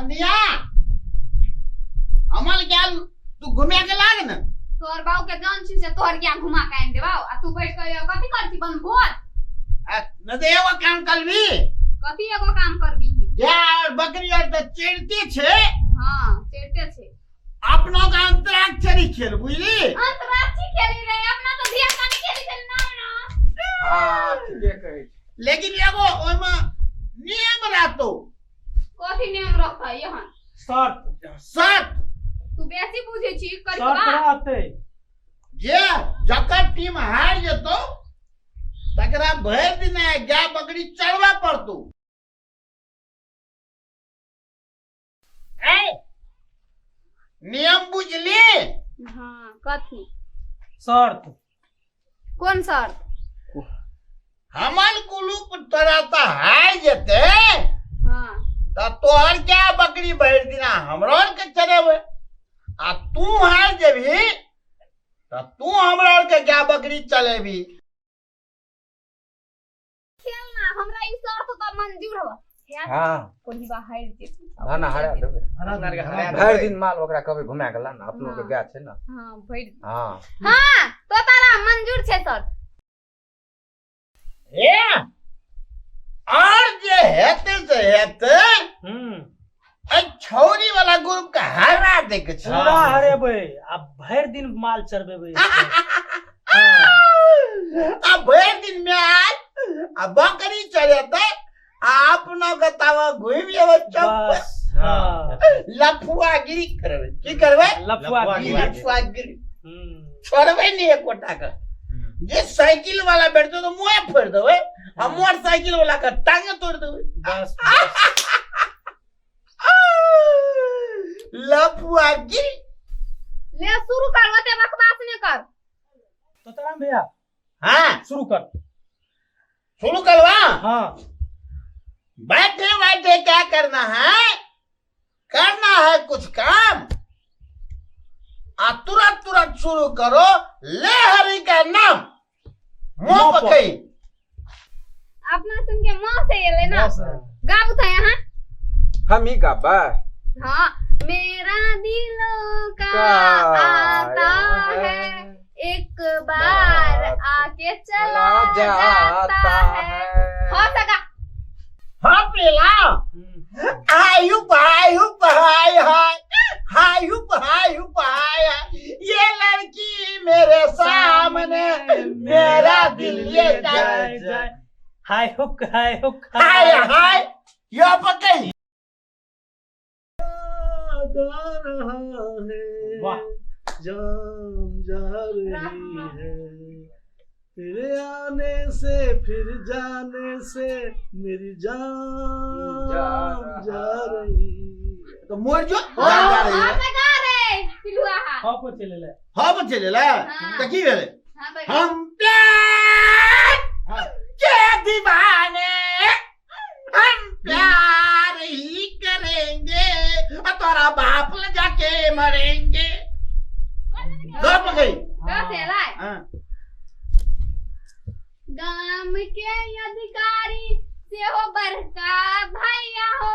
कन्या अमल क्या तू घुमे के लाग न तोर बाऊ के जान छी से तोर क्या घुमा के आइन देबाऊ आ तू बैठ के कथि करती बन भोज न दे एगो काम करबी कथि एगो काम करबी यार बकरी और त चेड़ते छे हां चेड़ते छे अपनो का अंतराक्षरी खेल बुझली अंतराक्षरी खेली रे अपना तो धिया कानी खेली चल ना हां ठीके कहै लेकिन एगो ओइमा नियम रहतो कथि नियम रखै यहां शर्त तू बेसी बुझे छी करी शर्त रहते जे जकर टीम हार जेतो तकरा भर दिन गाय बकरी चढ़वा पड़तो ए नियम बुझली हां कथि शर्त कौन शर्त हमन कुलूप तोराता हार जेते हां त तोहर क्या बकरी भर दिना हमरो के चढ़ेबे आ तू हार जेबी त तू हमरा के क्या बकरी चलेबी खेलना हमरा ई शर्त तो मंजूर हो हां कोई बा हार जे ना हरा देबे भर दिन माल ओकरा कबे घुमा गेला ना अपनो के गाय छै ना हां भर हां हां तो तारा मंजूर छे शर्त ए और जे हेते से हेते ए छौरी वाला ग्रुप का हरा दे के छ पूरा हरेबे अब भर दिन माल चरबेबे अब भर दिन में आ बकरी चढ़ेते अपनो के तवा घुम जेबे बस चप हां लफुआगिरी करबे की करबे लफुआगिरी छोड़बे नहीं एक कोटा का जे साइकिल वाला बैठते तो मुंह फोड़ देबे आ मोटरसाइकिल वाला का टांग तोड़ देबे बस लफुआगिरी ले शुरू कर ओते बकवास ने कर तोताराम भैया हां शुरू कर शुरू करवा हां बैठे बैठे क्या करना है कुछ काम आ तुरंत शुरू करो ले हरि का नाम मुंह पकई अपना सुन के मुंह से ये लेना गाबू था यहाँ हम ही गाबा हाँ मेरा दिलों का आता है एक बार आके चला जाता है हो सका हाँ पेला आयु हाय ये लड़की मेरे सामने मेरा दिल ये जाए हाय हुक हाय यो पकई वाह जान जा रही है तेरे आने से फिर जाने से मेरी जान जा रही तो मोर जो जा रही है सका रे पिलुआ हां पर चले ले त की भेले हां भाई हम प्यार के दीवाने हम प्यार ही करेंगे और तोरा बाप ले जाके मरेंगे दो पकई कैसे लाए हां गाम के अधिकारी से हो बरका भैया हो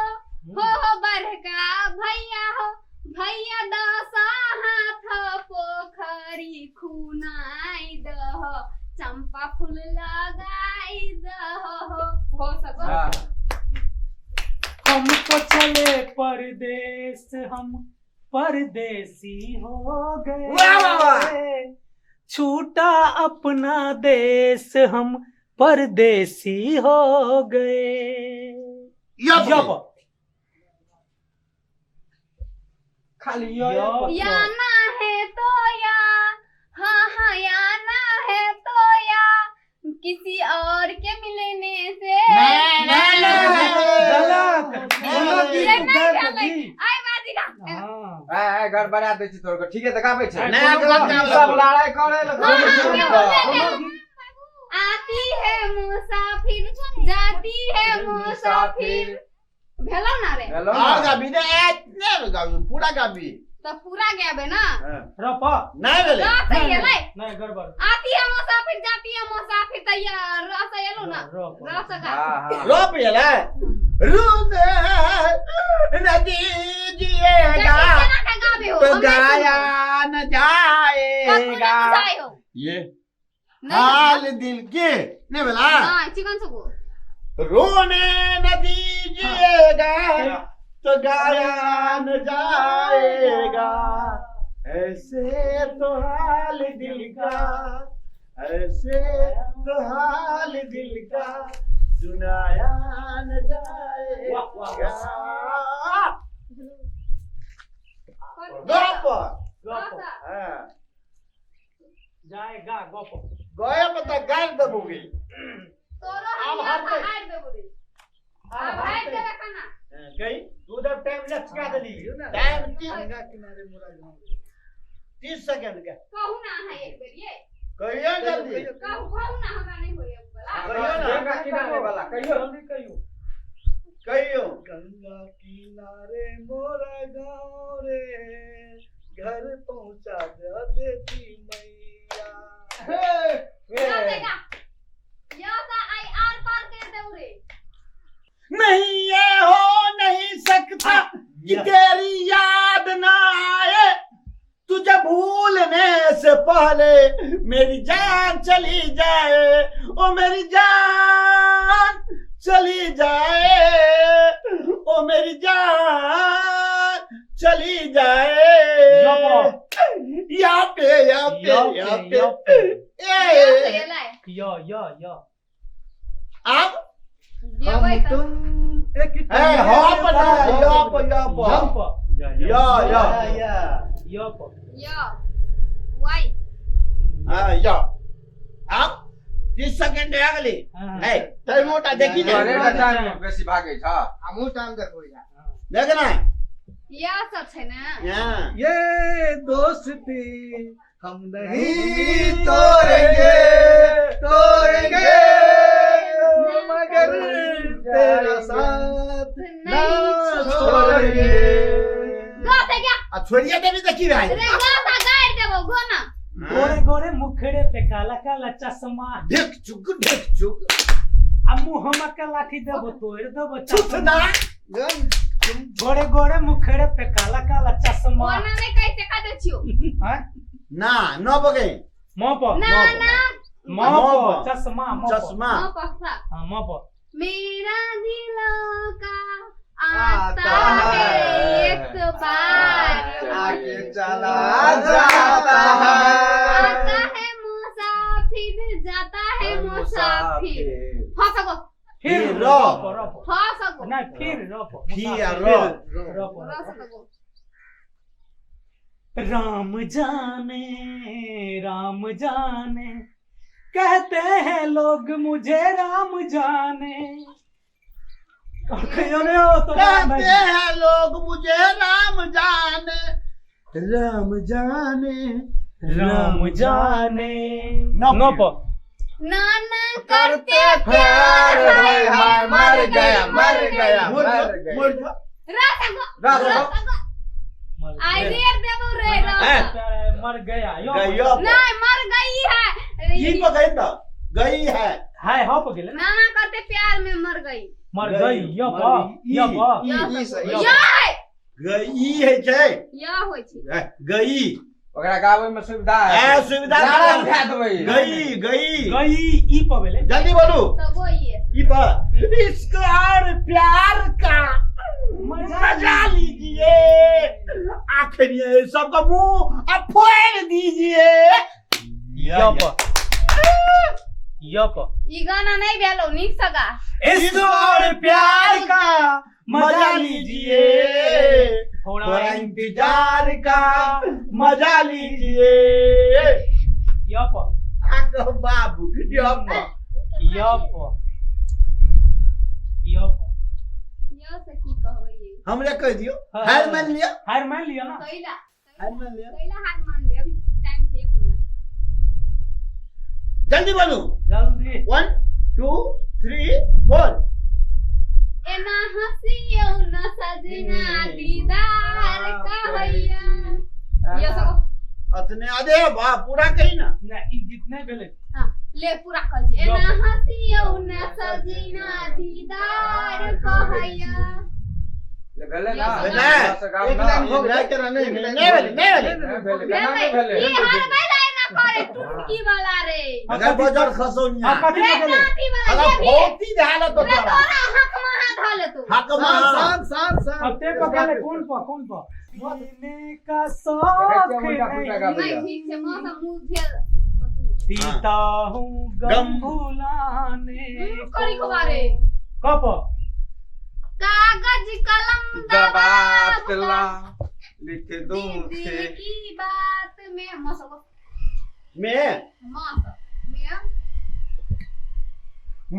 बरका भैया हो भैया दसा हाथ पोखरी खुनाई दह चंपा फूल लगाई दह हो सको हमको चले परदेस हम परदेसी हो गए वाह वाह वाह छूटा अपना देश हम परदेसी हो गए यप खाली यो या ना है तो या हाँ या ना है तो या किसी और के मिलने से गड़बड़ा दै छी तोर को ठीके देखाबै छै नया गलत काम सब लड़ाई करे आती है मुसाफिर जाती है मुसाफिर भेलो ना रे और गाबी ने एतने गाबी पूरा गाबी तो पूरा गाबे ना रपा नहीं भेले सही है ले नहीं गड़बड़ आती है मुसाफिर जाती है मुसाफिर तैयार रस एलो ना रस का रोप येला रूने न दीजिएगा तो गाया न जाएगा। ये हाल दिल के नहीं बोला, चिकन सुको रोने न दीजिएगा तो गाया न जाएगा। ऐसे तो हाल दिल का, ऐसे तो हाल दिल का सुनाया न जाएगा। जाएगा गोप गया पता गाल दबोगे तोरो हम हार देबो रे अब हार देबे खाना कहीं तू जब टाइम लचका देली टाइम गंगा किनारे मोरा गाँव 30 सेकंड का कहू ना है एक बेर ये कहियो जल्दी कहू ना हमरा नहीं होय अब कहियो ना गंगा किनारे वाला कहियो जल्दी कहियो कहियो गंगा किनारे मोरा गाँव रे, घर पहुँचा दे देती मैया। या देगा या सा आई आर पार कर देबो रे। नहीं ये हो नहीं सकता कि तेरी याद ना आए, तुझे भूलने से पहले मेरी जान चली जाए, ओ मेरी जान चली जाए, ओ मेरी जान चली जाए। यहाँ पे ये लाए यो अब ये हम भाई तुम एक हॉप ना यप यप या वाई या अब 30 सेकंड है अगली है तई मोटा देखी ना अरे टाइम बेसी भागे छ हमू टाइम देखो यार देखना या सब छै ना हां ये दोस्ती हम नहीं तोड़ेंगे तोड़ेंगे मगर तेरा साथ ना छोड़ेंगे। गा से क्या आ छोड़िए देवी देखी भाई रे गा सा गाड़ देबो गो ना गोरे गोरे मुखड़े पे काला काला चश्मा ढिक चुक अब मुहम्मा का लाठी देबो तोड़ देबो छुटना गोरे गोरे मुखड़े पे काला काला चश्मा कोना में कैसे का दे छियो हां ना न बगे मोप ना ना मोप चश्मा चश्मा हां पक्का हां मोप मेरा दिल का आता है एक बार आगे चला जाता है मुसाफिर जाता है मुसाफिर फसगो फिर रप फसगो नहीं फिर रप फिर रप फसगो राम जाने कहते हैं लोग मुझे राम जाने कहते हैं लोग मुझे राम जाने नोप नाना करते प्यार प्यार हाय मर गया रसगो रसगो आई देर देबो रे रस मर गया गयो नहीं मर गई है ये को गई तो गई है हाय हो गेले नाना करते प्यार में मर गई मर गई यो या है गई है छै या होय छै गई ओकरा गावे में सुविधा है ए सुविधा गाना उठा देबै गई ई पवेले जल्दी बोलू तो वो ही है ई पर इश्क और प्यार का मजा लीजिए आखिर ये सबका मुंह अब फोड़ दीजिए यप ई गाना नहीं भेलो नीक सगा इश्क और प्यार का मजा लीजिए थोड़ा इंतजार का मजा लीजिए यप आगो बाबू यप यप या से की कहबै ये हमरे कह दियो हार मान लिया हार मान लिया ना कैला हार मान लिया कैला हाथ मान ले अभी टाइम से 1 मिनट जल्दी बोलू जल्दी 1 2 3 4 एना हंसियो न सजना दीदार कहैया ये सब अतने आधे बा पूरा कही ना नहीं ई गीत नहीं भेले हां ले पूरा कर छी एना हंसियो न सजना दीदार कहैया भेले ना भेले। से काम एक ना लाइन हो गया। नहीं भेले भेले ले भाई, भेले ये हाल बैला है ना करे टुकी वाला रे अगर बजर खसोनिया अब कथी रे के गेले टाटी वाला अगर ये भी भौती धाला तो रे तोरा तोरा हक महा धाले तू हक महा अब ते पकड़े कौन पर जीने का शौक नहीं नहीं ठीक से मौसम मुझे पीता हूँ गम भुलाने करी खबारे कप कागज कलम दबातला लिख दूं दिल से की बात में मौसम में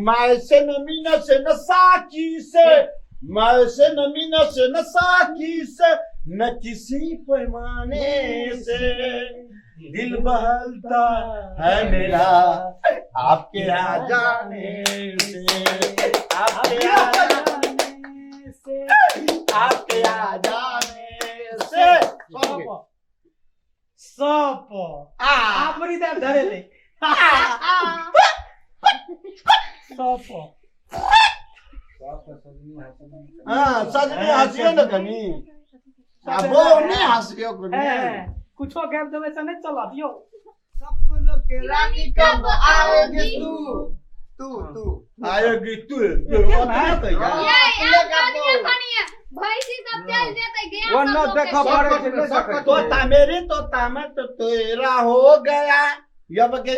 मैं से नमीना से नसाकी से मैं से नमीना से नसाकी से न किसी पैमाने से दिल बहलता है मेरा आपके आ जाने से आपके आ जाने से आपके आ जाने से सप आपरी दर धरे ले सप हाँ सजनी हंसियो न कनी अब वो नहीं हंस गयो कनी कुछो कह देवे से नहीं चला दियो सपनों के रानी कब आओगी तू आएगी तू ओतना कहिया ये कनिया भैंसी सब चल जेते गया वो न देखा पड़े से नहीं सके तो तामेरी तो तामे तो तेरा हो गया यब के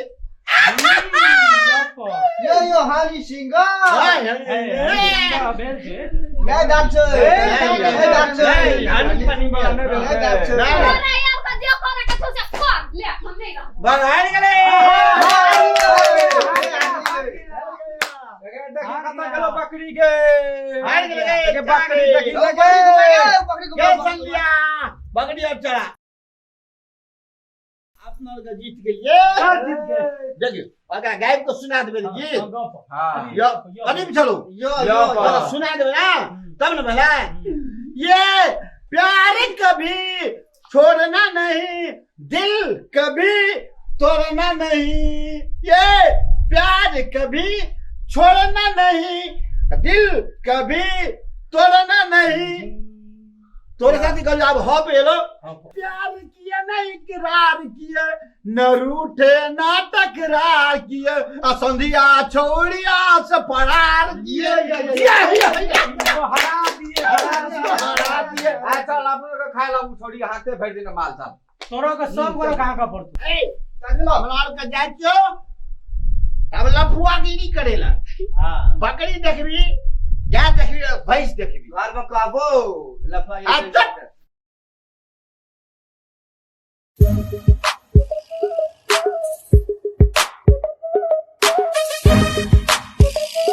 यो हानी सिंगर बेल छे मैं डाक्टर मैं डाक्टर हानी पानी बनाने मैं डाक्टर अरे यार का जो कोना के तो से कर ले हमने का बगाड़ गले देखा कता गलो बकरी के हार गले बकरी देखी पकड़ी ये को संगिया बगड़ी और चला अपना का जीत के लिए देखिए अगर गायब को सुना देबे जी हां यो अभी चलो यो सुना देबे ना तब न भला ये प्यार कभी छोड़ना नहीं दिल कभी तोड़ना नहीं ये प्यार कभी छोड़ना नहीं दिल कभी तोड़ना नहीं तोरे साथ कल अब हो पेलो प्यार किया ना इकरार किया न रूठे ना टकरार किया असंधिया छोड़िया से फरार किए हरा दिए आ चल अपन के खाए ला छोड़ी हाथे फेर दिन माल साहब तोरो के सब को कहां का पड़तो ए तगलो बनार का जाचो अब लफुआगिरी करेला हां बकरी देखबी क्या देखबी भैंस देखबी घर में कहबो लफा अच्छा